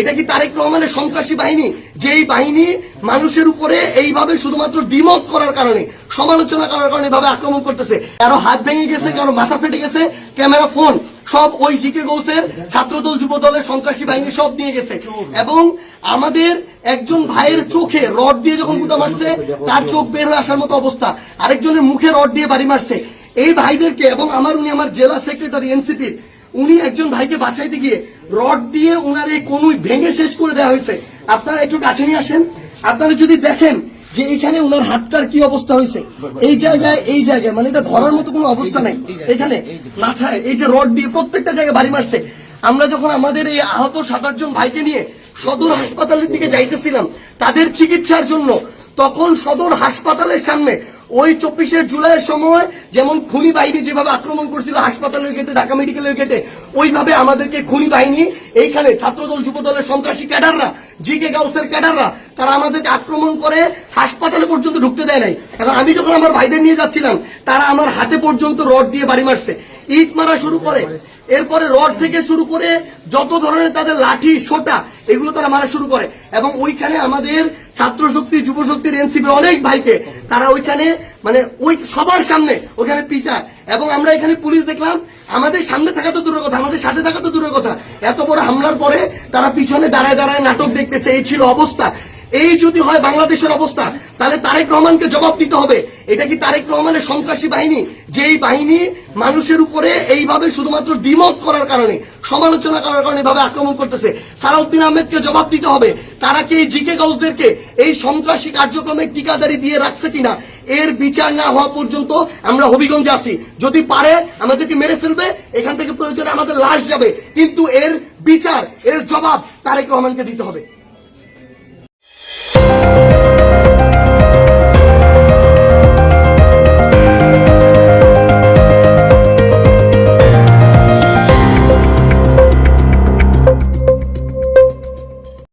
এটা কি তারেক রহমানের সন্ত্রাসী বাহিনী, যেই বাহিনী মানুষের উপরে এইভাবে শুধুমাত্র ডিমক করার কারণে, সমালোচনা করার কারণে এভাবে আক্রমণ করতেছে। কারো হাত ভেঙে গেছে, কারো মাথা ফেটে গেছে, ক্যামেরা ফোন সব ওই জিকে গৌসের ছাত্রদল যুব দলের সন্ত্রাসী বাহিনী সব নিয়ে গেছে। এবং আমাদের একজন ভাইয়ের চোখে রড দিয়ে যখন গুতা মারছে, তার চোখ বের হয়ে আসার মতো অবস্থা, আরেকজনের মুখে রড দিয়ে বাড়ি মারছে। এই ভাইদেরকে, এবং উনি আমার জেলা সেক্রেটারি এনসিপির, উনি একজন ভাইকে বাঁচাইতে গিয়ে রড দিয়ে উনার এই কনুই ভেঙে শেষ করে দেওয়া হয়েছে। আপনারা একটু কাছে নিয়ে আসেন, আপনারা যদি দেখেন যে এখানে উনার হাতটার কি অবস্থা হয়েছে, এই জায়গায় মানে এটা ধরার মতো কোনো অবস্থা নাই। এখানে মাথায় এই যে রড দিয়ে প্রত্যেকটা জায়গায় বাড়ি মারছে। আমরা যখন আমাদের এই আহত 7-8 জন ভাইকে নিয়ে সদর হাসপাতালের দিকে যাইতেছিলাম তাদের চিকিৎসার জন্য, তখন সদর হাসপাতালের সামনে ওই 24শে জুলাইয়ের সময় যেমন খুনি বাহিনী যেভাবে আক্রমণ করছিল হাসপাতালের গেটে, ঢাকা মেডিকেলের গেটে, ওইভাবে আমাদেরকে খুনি বাহিনী, এইখানে ছাত্রদল যুব দলের সন্ত্রাসী ক্যাডাররা, জিকে গাউসের ক্যাডাররা, তারা আমাদেরকে আক্রমণ করে হাসপাতালে পর্যন্ত ঢুকতে দেয় নাই। এখন আমি যখন আমার ভাইদের নিয়ে যাচ্ছিলাম, তারা আমার হাতে পর্যন্ত রড দিয়ে বাড়ি মারছে, ইট মারা শুরু করে, এরপরে রড থেকে শুরু করে যত ধরনের তাদের লাঠি সোটা এগুলো তারা মারা শুরু করে। এবং ওইখানে আমাদের ছাত্র শক্তি, যুব শক্তির, এনসিপির অনেক ভাইকে তারা ওইখানে মানে ওই সবার সামনে ওখানে পিটা। এবং আমরা এখানে পুলিশ দেখলাম, আমাদের সামনে থাকা তো দূরের কথা, আমাদের সাথে থাকা তো দূরের কথা, এত বড় হামলার পরে তারা পিছনে দাঁড়ায় দাঁড়ায় নাটক দেখতেছে। এই ছিল অবস্থা। এই যদি হয় বাংলাদেশের অবস্থা, তাহলে তারেক রহমানকে জবাব দিতে হবে। এটা কি তারেক রহমানের সন্ত্রাসী বাহিনী, যেই বাহিনী মানুষের উপরে এইভাবে শুধুমাত্র ডিমক করার কারণে, সমালোচনা করার কারণে এভাবে আক্রমণ করতেছে। সালাউদ্দিন আহমেদকে জবাব দিতে হবে। তারা কি এই জিকে গাউসদেরকে এই সন্ত্রাসী কার্যক্রমের টিকাদারি দিয়ে রাখছে কিনা, এর বিচার না হওয়া পর্যন্ত আমরা হবিগঞ্জে আছি। যদি পারে আমাদেরকে মেরে ফেলবে, এখান থেকে প্রয়োজনে আমাদের লাশ যাবে, কিন্তু এর বিচার, এর জবাব তারেক রহমানকে দিতে হবে।